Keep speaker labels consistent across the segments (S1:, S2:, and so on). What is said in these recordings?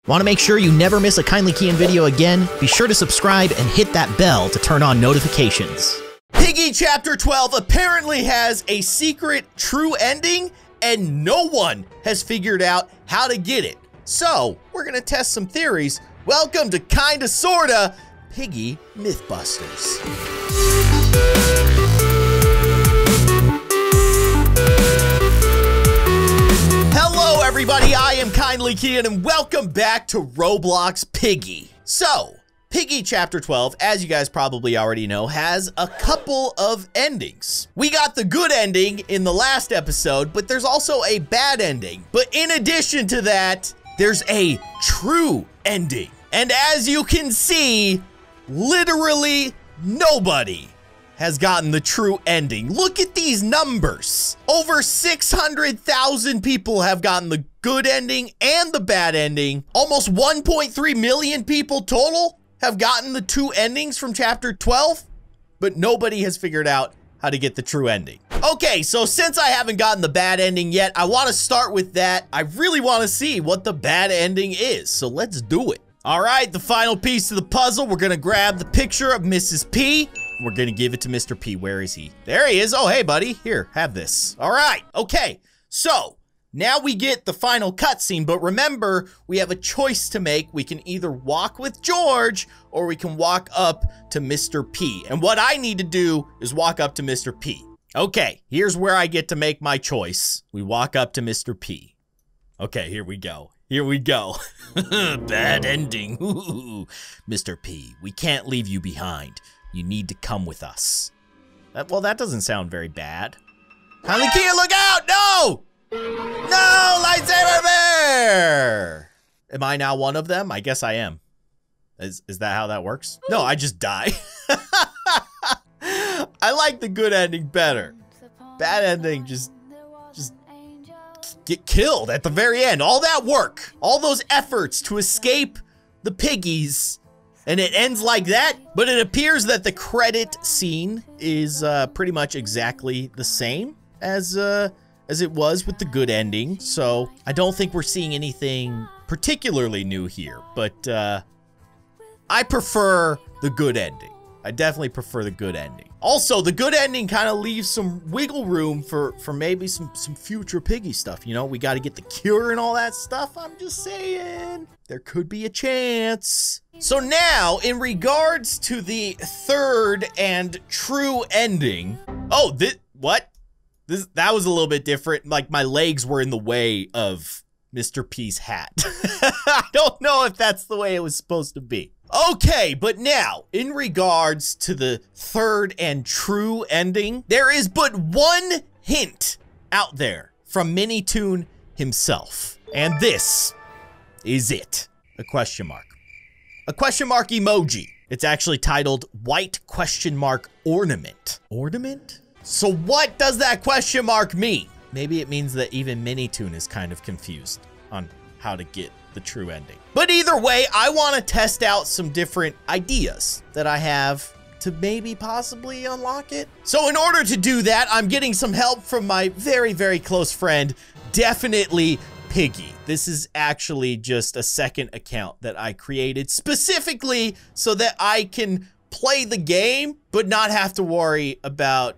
S1: Want to make sure you never miss a Kindly Keyin video again? Be sure to subscribe and hit that bell to turn on notifications.
S2: Piggy Chapter 12 apparently has a secret true ending, and no one has figured out how to get it. So, we're gonna test some theories. Welcome to Kinda Sorta Piggy Mythbusters. Hello everybody, I am Kindly Keyin and welcome back to Roblox Piggy. So, Piggy Chapter 12, as you guys probably already know, has a couple of endings. We got the good ending in the last episode, but there's also a bad ending. But in addition to that, there's a true ending. And as you can see, literally nobody has gotten the true ending. Look at these numbers. Over 600,000 people have gotten the good ending and the bad ending. Almost 1.3 million people total have gotten the two endings from Chapter 12, but nobody has figured out how to get the true ending. Okay, so since I haven't gotten the bad ending yet, I want to start with that. I really want to see what the bad ending is, so let's do it. All right, the final piece of the puzzle, we're gonna grab the picture of Mrs. P. We're gonna give it to Mr. P. Where is he? There he is. Oh, hey, buddy. Here, have this. All right, okay. So, now we get the final cutscene, but remember, we have a choice to make. We can either walk with George, or we can walk up to Mr. P. And what I need to do is walk up to Mr. P. Okay, here's where I get to make my choice. We walk up to Mr. P. Okay, here we go. Here we go. Bad ending. Ooh. Mr. P, we can't leave you behind. You need to come with us. Well, that doesn't sound very bad. Kindly Keyin, look out! No! No! Lightsaber bear! Am I now one of them? I guess I am. Is that how that works? No, I just die. I like the good ending better. Bad ending, just get killed at the very end. All that work, all those efforts to escape the piggies, and it ends like that. But it appears that the credit scene is pretty much exactly the same as it was with the good ending. So I don't think we're seeing anything particularly new here, but I prefer the good ending. I definitely prefer the good ending. Also, the good ending kind of leaves some wiggle room for maybe some future Piggy stuff. You know, we got to get the cure and all that stuff. I'm just saying, there could be a chance. So now, in regards to the third and true ending. Oh, what? That was a little bit different. Like, my legs were in the way of Mr. P's hat. I don't know if that's the way it was supposed to be. Okay, but now, in regards to the third and true ending, there is but one hint out there from Minitoon himself. And this is it. A question mark. A question mark emoji. It's actually titled white question mark ornament. Ornament? So what does that question mark mean? Maybe it means that even Minitoon is kind of confused on how to get the true ending. But either way, I want to test out some different ideas that I have to maybe possibly unlock it. So in order to do that, I'm getting some help from my very, very close friend, definitely Piggy. This is actually just a second account that I created specifically so that I can play the game, but not have to worry about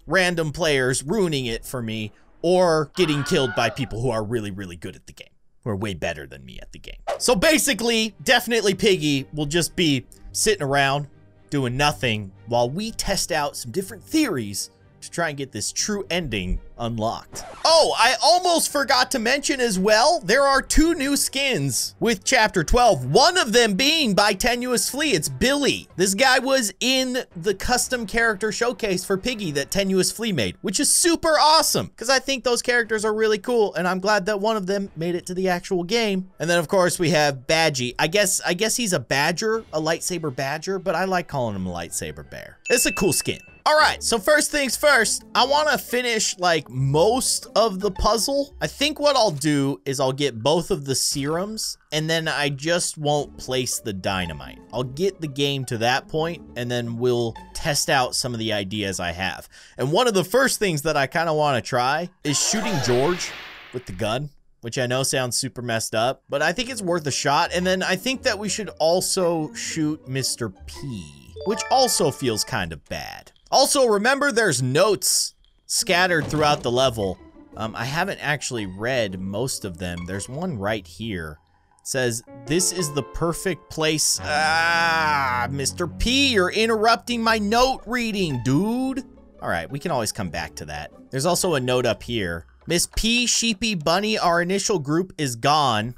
S2: random players ruining it for me or getting killed by people who are really, really good at the game, who are way better than me at the game. So basically, definitely Piggy will just be sitting around doing nothing while we test out some different theories to try and get this true ending unlocked. Oh, I almost forgot to mention as well, there are two new skins with Chapter 12, one of them being by Tenuous Flea. It's Billy. This guy was in the custom character showcase for Piggy that Tenuous Flea made, which is super awesome because I think those characters are really cool, and I'm glad that one of them made it to the actual game. And then of course we have Badgie. I guess he's a badger, a lightsaber badger, but I like calling him a lightsaber bear. It's a cool skin. All right, so first things first, I want to finish like most of the puzzle. I think what I'll do is I'll get both of the serums and then I just won't place the dynamite. I'll get the game to that point and then we'll test out some of the ideas I have. And one of the first things that I kind of want to try is shooting George with the gun. which I know sounds super messed up, but I think it's worth a shot. And then I think that we should also shoot Mr. P, which also feels kind of bad. Also, remember there's notes scattered throughout the level. I haven't actually read most of them. There's one right here. It says, this is the perfect place. Mr. P, you're interrupting my note reading, dude. All right, we can always come back to that. There's also a note up here. Miss P, Sheepy Bunny, our initial group is gone.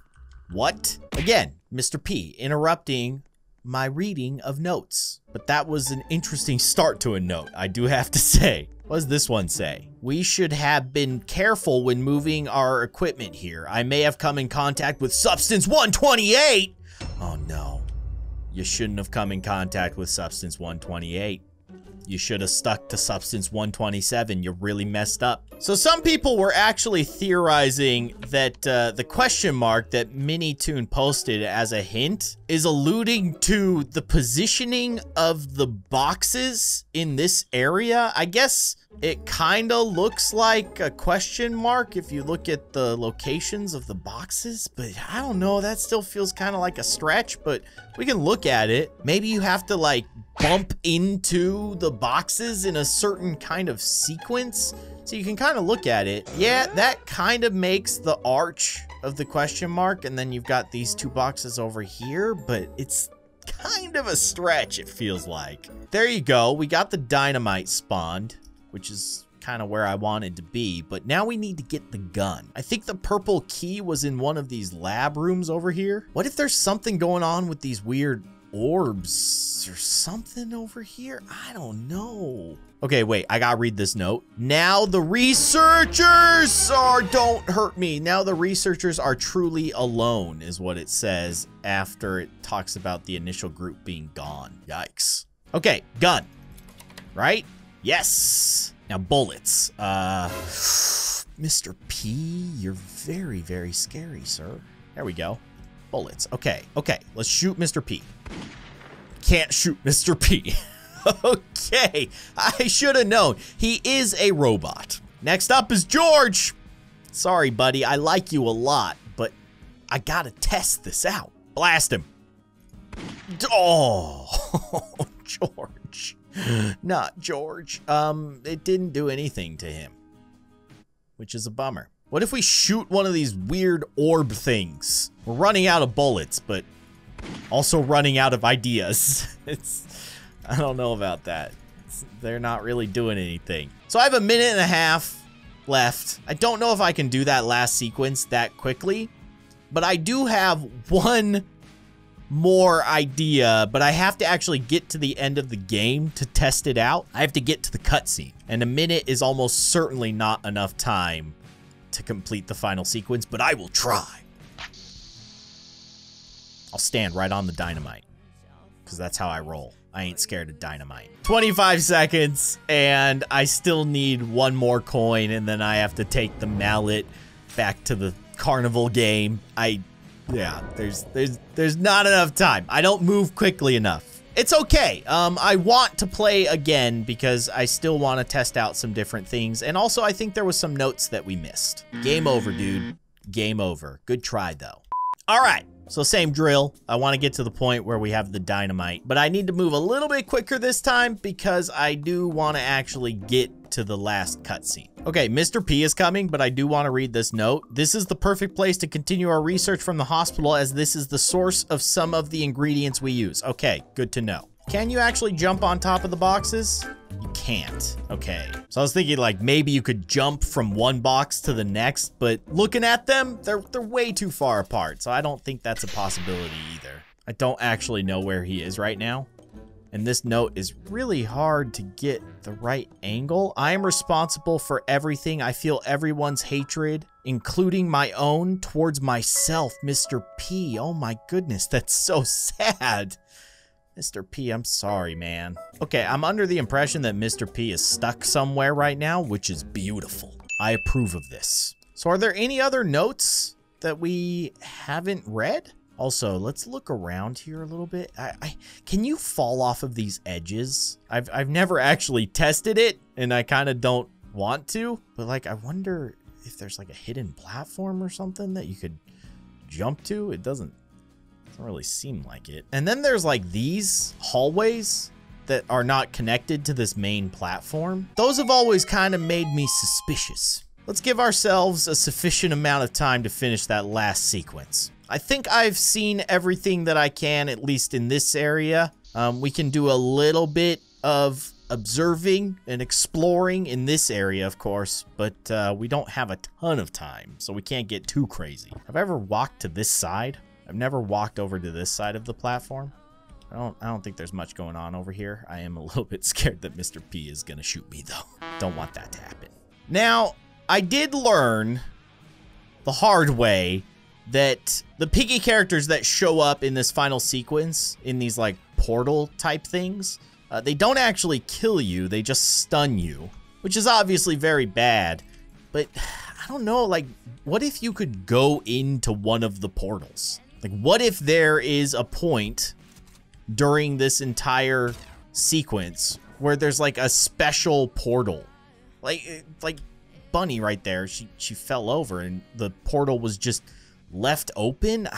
S2: What? Again, Mr. P interrupting my reading of notes. But that was an interesting start to a note, I do have to say. What does this one say? We should have been careful when moving our equipment here. I may have come in contact with Substance 128. Oh no, you shouldn't have come in contact with Substance 128. You should have stuck to Substance 127. You really messed up. So some people were actually theorizing that the question mark that Minitoon posted as a hint is alluding to the positioning of the boxes in this area. I guess it kind of looks like a question mark if you look at the locations of the boxes, but I don't know, that still feels kind of like a stretch, but we can look at it. Maybe you have to like bump into the boxes in a certain kind of sequence, so you can kind of look at it. Yeah, that kind of makes the arch of the question mark, and then you've got these two boxes over here, but it's kind of a stretch, it feels like. There you go, we got the dynamite spawned, which is kind of where I wanted to be, but now we need to get the gun. I think the purple key was in one of these lab rooms over here. What if there's something going on with these weird orbs or something over here? I don't know. Okay, wait, I gotta read this note. Now the researchers don't hurt me. Now the researchers are truly alone is what it says after it talks about the initial group being gone. Yikes. Okay, gun, right? Yes. Now bullets. Mr. P, you're very, very scary, sir. There we go. Bullets. Okay, okay, let's shoot Mr. P. Can't shoot Mr. P. Okay, I should have known. He is a robot. Next up is George. Sorry, buddy, I like you a lot, but I gotta test this out. Blast him. Oh, George. Not George. It didn't do anything to him, which is a bummer. What if we shoot one of these weird orb things? We're running out of bullets, but also running out of ideas. I don't know about that. They're not really doing anything. So I have a minute and a half left. I don't know if I can do that last sequence that quickly, but I do have one more idea, but I have to actually get to the end of the game to test it out. I have to get to the cutscene, and a minute is almost certainly not enough time to complete the final sequence, but I will try. I'll stand right on the dynamite, because that's how I roll. I ain't scared of dynamite. 25 seconds, and I still need one more coin, and then I have to take the mallet back to the carnival game. Yeah, there's not enough time. I don't move quickly enough. It's okay. I want to play again because I still want to test out some different things. And also, I think there was some notes that we missed. Game over, dude. Game over. Good try, though. All right. So same drill. I want to get to the point where we have the dynamite, but I need to move a little bit quicker this time because I do want to actually get to the last cutscene. Okay, Mr. P is coming, but I do want to read this note. This is the perfect place to continue our research from the hospital as this is the source of some of the ingredients we use. Okay, good to know. Can you actually jump on top of the boxes? You can't. Okay. So I was thinking like maybe you could jump from one box to the next, but looking at them, they're way too far apart. So I don't think that's a possibility either. I don't actually know where he is right now. And this note is really hard to get the right angle. I am responsible for everything. I feel everyone's hatred, including my own, towards myself, Mr. P. Oh my goodness, that's so sad. Mr. P, I'm sorry, man. Okay, I'm under the impression that Mr. P is stuck somewhere right now, which is beautiful. I approve of this. So are there any other notes that we haven't read? Also, let's look around here a little bit. Can you fall off of these edges? I've never actually tested it, and I kind of don't want to, but like, I wonder if there's like a hidden platform or something that you could jump to. It doesn't really seem like it. And then there's like these hallways that are not connected to this main platform. Those have always kind of made me suspicious. Let's give ourselves a sufficient amount of time to finish that last sequence. I think I've seen everything that I can, at least in this area. We can do a little bit of observing and exploring in this area, of course, but we don't have a ton of time, so we can't get too crazy. Have I ever walked to this side? I've never walked over to this side of the platform. I don't think there's much going on over here. I am a little bit scared that Mr. P is gonna shoot me though. Don't want that to happen. Now, I did learn the hard way that the Piggy characters that show up in this final sequence, in these like portal type things, they don't actually kill you, they just stun you, which is obviously very bad. But I don't know, like, what if you could go into one of the portals? Like, what if there is a point during this entire sequence where there's like a special portal? Like Bunny right there, she fell over and the portal was just left open.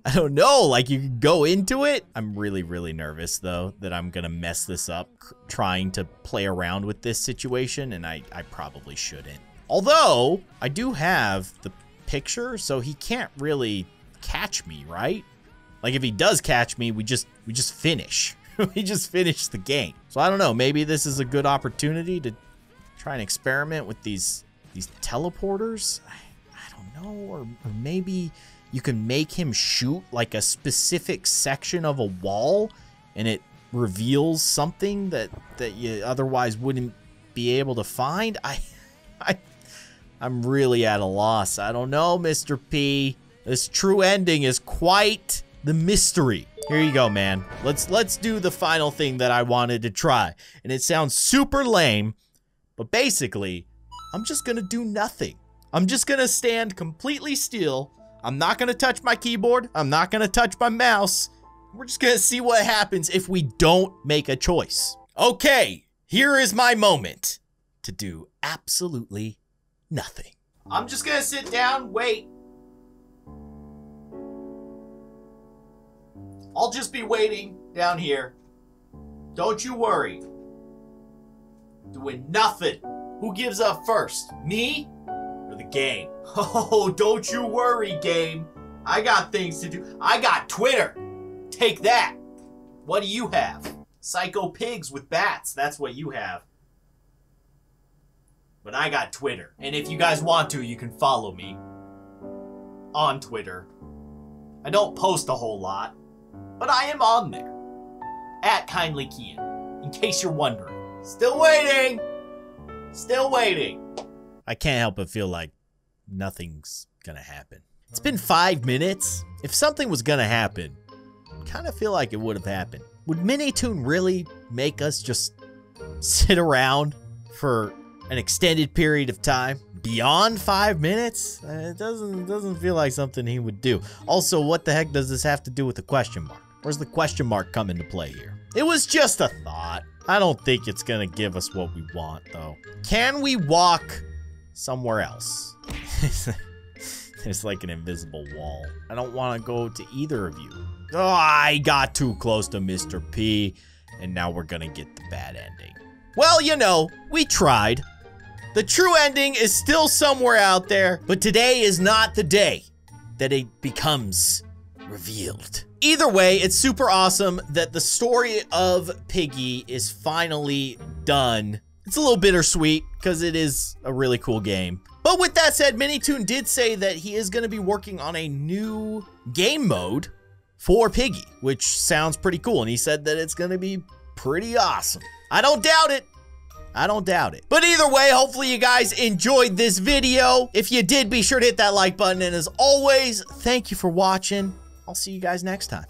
S2: I don't know, like you could go into it. I'm really nervous though that I'm gonna mess this up trying to play around with this situation, and I probably shouldn't. Although I do have the picture, so he can't really catch me, right? Like if he does catch me, we just finish. We just finish the game. So I don't know, maybe this is a good opportunity to try and experiment with these teleporters. I don't know, or maybe you can make him shoot like a specific section of a wall and it reveals something that you otherwise wouldn't be able to find. I'm really at a loss. I don't know, Mr. P. This true ending is quite the mystery. Here you go, man. Let's do the final thing that I wanted to try. And it sounds super lame, but basically, I'm just gonna do nothing. I'm just gonna stand completely still. I'm not gonna touch my keyboard. I'm not gonna touch my mouse. We're just gonna see what happens if we don't make a choice. Okay, here is my moment to do absolutely nothing. I'm just gonna sit down, wait. I'll just be waiting down here. Don't you worry. Doing nothing. Who gives up first? Me or the game? Oh, don't you worry, game. I got things to do. I got Twitter. Take that. What do you have? Psycho pigs with bats. That's what you have. But I got Twitter. And if you guys want to, you can follow me on Twitter. I don't post a whole lot, but I am on there. At Kindly Keyin, in case you're wondering. Still waiting. Still waiting. I can't help but feel like nothing's gonna happen. It's been 5 minutes. If something was gonna happen, I kind of feel like it would have happened. Would Minitoon really make us just sit around for an extended period of time? Beyond 5 minutes? It doesn't feel like something he would do. Also, what the heck does this have to do with the question mark? Where's the question mark come into play here? It was just a thought. I don't think it's gonna give us what we want, though. Can we walk somewhere else? There's like an invisible wall. I don't want to go to either of you. Oh, I got too close to Mr. P, and now we're gonna get the bad ending. Well, you know, we tried. The true ending is still somewhere out there, but today is not the day that it becomes revealed. Either way, it's super awesome that the story of Piggy is finally done. It's a little bittersweet because it is a really cool game. But with that said, Minitoon did say that he is going to be working on a new game mode for Piggy, which sounds pretty cool. And he said that it's going to be pretty awesome. I don't doubt it. I don't doubt it. But either way, hopefully you guys enjoyed this video. If you did, be sure to hit that like button. And as always, thank you for watching. I'll see you guys next time.